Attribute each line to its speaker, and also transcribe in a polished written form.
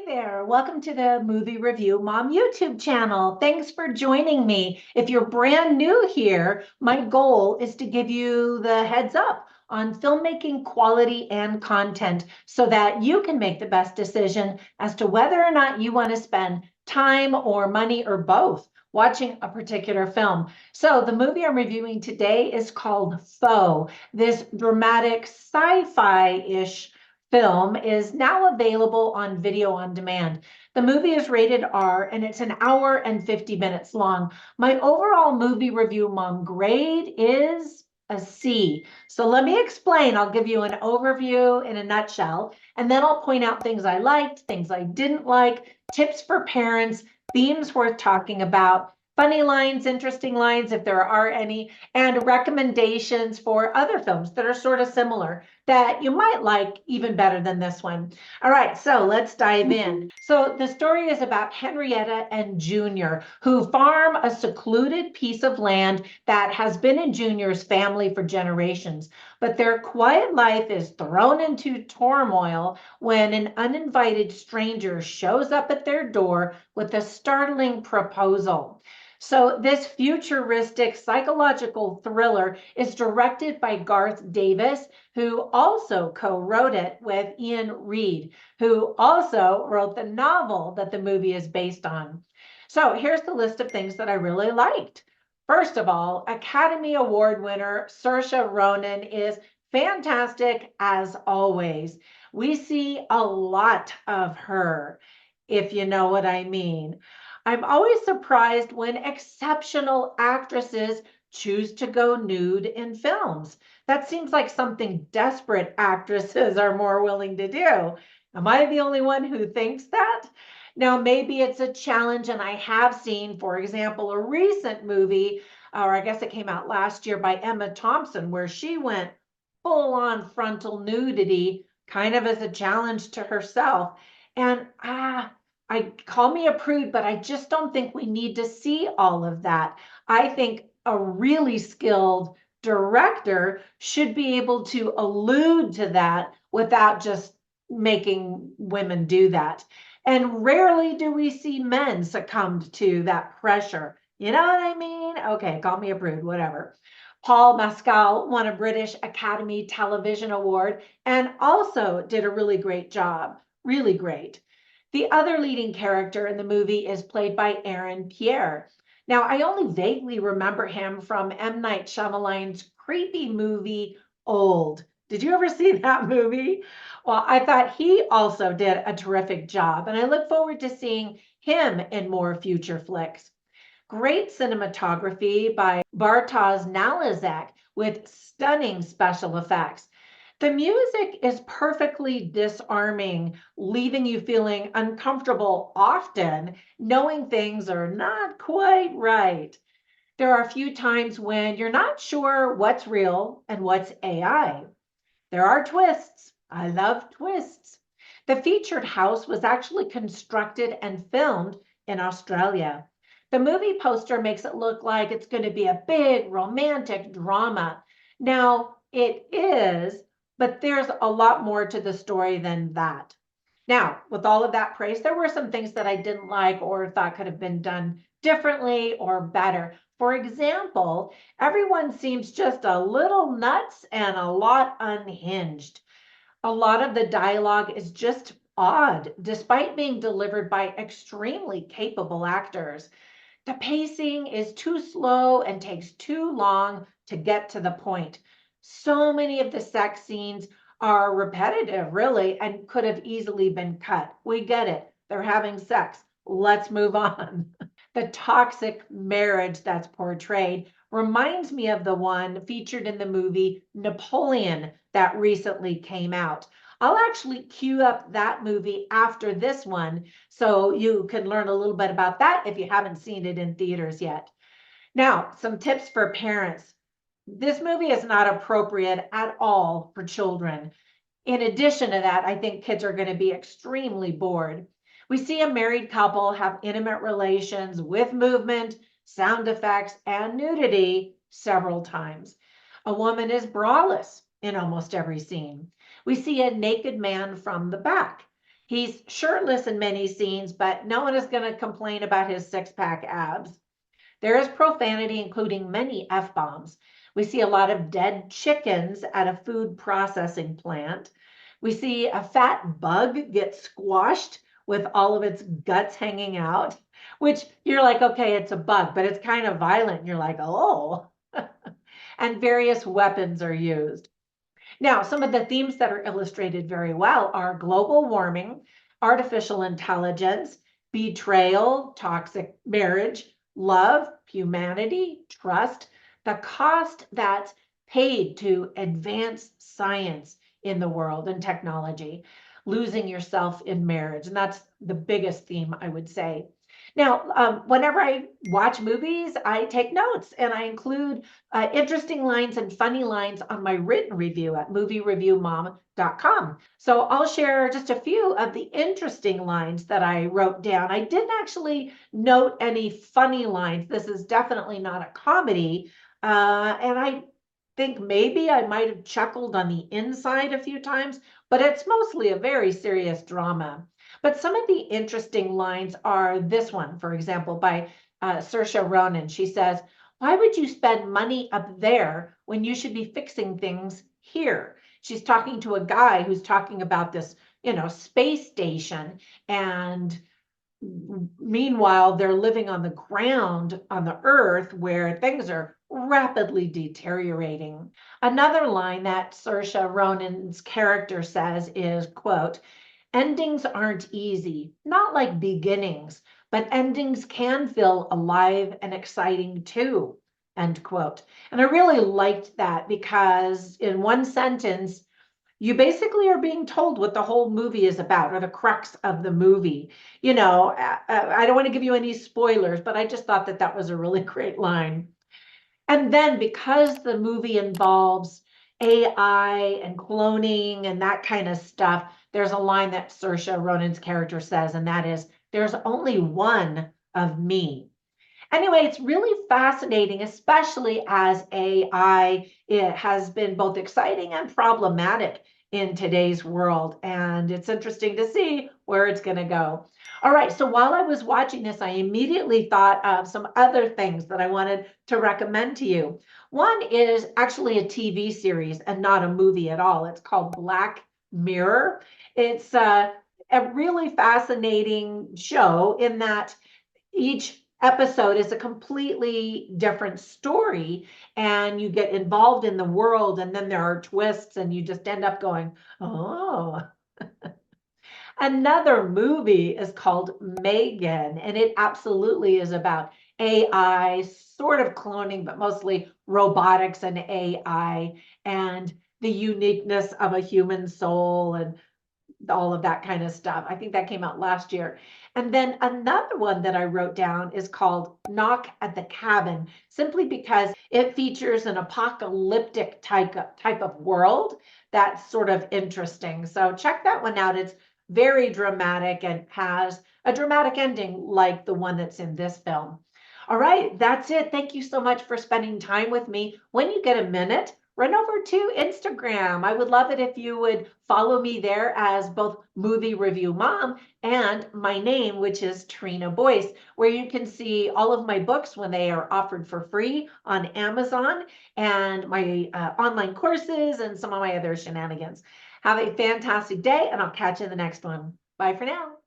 Speaker 1: Hey there, welcome to the Movie Review Mom YouTube channel. Thanks for joining me. If you're brand new here, my goal is to give you the heads up on filmmaking quality and content so that you can make the best decision as to whether or not you want to spend time or money or both watching a particular film. So the movie I'm reviewing today is called Foe. This dramatic sci-fi-ish film is now available on video on demand. The movie is rated R and it's an hour and 50 minutes long. My overall movie review mom grade is a C. So let me explain. I'll give you an overview in a nutshell, and then I'll point out things I liked, things I didn't like, tips for parents, themes worth talking about, funny lines, interesting lines, if there are any, and recommendations for other films that are sort of similar that you might like even better than this one. All right, so let's dive in. So the story is about Henrietta and Junior, who farm a secluded piece of land that has been in Junior's family for generations. But their quiet life is thrown into turmoil when an uninvited stranger shows up at their door with a startling proposal. So this futuristic psychological thriller is directed by Garth Davis, who also co-wrote it with Ian Reid, who also wrote the novel that the movie is based on. So here's the list of things that I really liked. First of all, Academy Award winner Saoirse Ronan is fantastic as always. We see a lot of her, if you know what I mean. I'm always surprised when exceptional actresses choose to go nude in films. That seems like something desperate actresses are more willing to do. Am I the only one who thinks that? Now, maybe it's a challenge, and I have seen, for example, a recent movie, or I guess it came out last year by Emma Thompson, where she went full on frontal nudity, kind of as a challenge to herself. And I call me a prude, but I just don't think we need to see all of that. I think a really skilled director should be able to allude to that without just making women do that. And rarely do we see men succumb to that pressure. You know what I mean? Okay, call me a prude, whatever. Paul Mescal won a British Academy Television Award and also did a really great job. Really great. The other leading character in the movie is played by Aaron Pierre. Now, I only vaguely remember him from M. Night Shyamalan's creepy movie, Old. Did you ever see that movie? Well, I thought he also did a terrific job, and I look forward to seeing him in more future flicks. Great cinematography by Bartosz Nalizek with stunning special effects. The music is perfectly disarming, leaving you feeling uncomfortable often, knowing things are not quite right. There are a few times when you're not sure what's real and what's AI. There are twists. I love twists. The featured house was actually constructed and filmed in Australia. The movie poster makes it look like it's going to be a big romantic drama. Now, it is, but there's a lot more to the story than that. Now, with all of that praise, there were some things that I didn't like or thought could have been done differently or better. For example, everyone seems just a little nuts and a lot unhinged. A lot of the dialogue is just odd, despite being delivered by extremely capable actors. The pacing is too slow and takes too long to get to the point. So many of the sex scenes are repetitive, really, and could have easily been cut. We get it. They're having sex. Let's move on. The toxic marriage that's portrayed reminds me of the one featured in the movie Napoleon that recently came out. I'll actually queue up that movie after this one so you can learn a little bit about that if you haven't seen it in theaters yet. Now, some tips for parents. This movie is not appropriate at all for children. In addition to that, I think kids are going to be extremely bored. We see a married couple have intimate relations with movement, sound effects, and nudity several times. A woman is braless in almost every scene. We see a naked man from the back. He's shirtless in many scenes, but no one is going to complain about his six-pack abs. There is profanity, including many F-bombs. We see a lot of dead chickens at a food processing plant. We see a fat bug get squashed with all of its guts hanging out, which you're like, okay, it's a bug, but it's kind of violent. And you're like, oh. And various weapons are used. Now, some of the themes that are illustrated very well are global warming, artificial intelligence, betrayal, toxic marriage, love, humanity, trust, the cost that's paid to advance science in the world and technology, losing yourself in marriage. And that's the biggest theme, I would say. Now, whenever I watch movies, I take notes and I include interesting lines and funny lines on my written review at moviereviewmom.com. So I'll share just a few of the interesting lines that I wrote down. I didn't actually note any funny lines. This is definitely not a comedy. And I think maybe I might have chuckled on the inside a few times, but it's mostly a very serious drama. But some of the interesting lines are this one, for example, by Saoirse Ronan. She says, "Why would you spend money up there when you should be fixing things here?" She's talking to a guy who's talking about this, space station. And meanwhile, they're living on the ground on the earth where things are rapidly deteriorating. Another line that Saoirse Ronan's character says is, quote, "Endings aren't easy, not like beginnings, but endings can feel alive and exciting too," end quote. And I really liked that because in one sentence, you basically are being told what the whole movie is about, or the crux of the movie. I don't want to give you any spoilers, but I just thought that that was a really great line. And then because the movie involves AI and cloning and that kind of stuff, there's a line that Saoirse Ronan's character says, and that is, "There's only one of me." Anyway, it's really fascinating, especially as AI it has been both exciting and problematic in today's world. And it's interesting to see where it's going to go. All right, so while I was watching this, I immediately thought of some other things that I wanted to recommend to you. One is actually a TV series and not a movie at all. It's called Black Mirror. It's a really fascinating show in that each episode is a completely different story, and you get involved in the world, and then there are twists, and you just end up going, oh. Another movie is called Megan, and it absolutely is about AI, sort of cloning, but mostly robotics and AI, and the uniqueness of a human soul and all of that kind of stuff. I think that came out last year. And then another one that I wrote down is called Knock at the Cabin, simply because it features an apocalyptic type of world that's sort of interesting. So check that one out. It's very dramatic and has a dramatic ending like the one that's in this film. All right, that's it. Thank you so much for spending time with me. When you get a minute, run over to Instagram. I would love it if you would follow me there as both Movie Review Mom and my name, which is Trina Boice, where you can see all of my books when they are offered for free on Amazon, and my online courses and some of my other shenanigans. Have a fantastic day, and I'll catch you in the next one. Bye for now.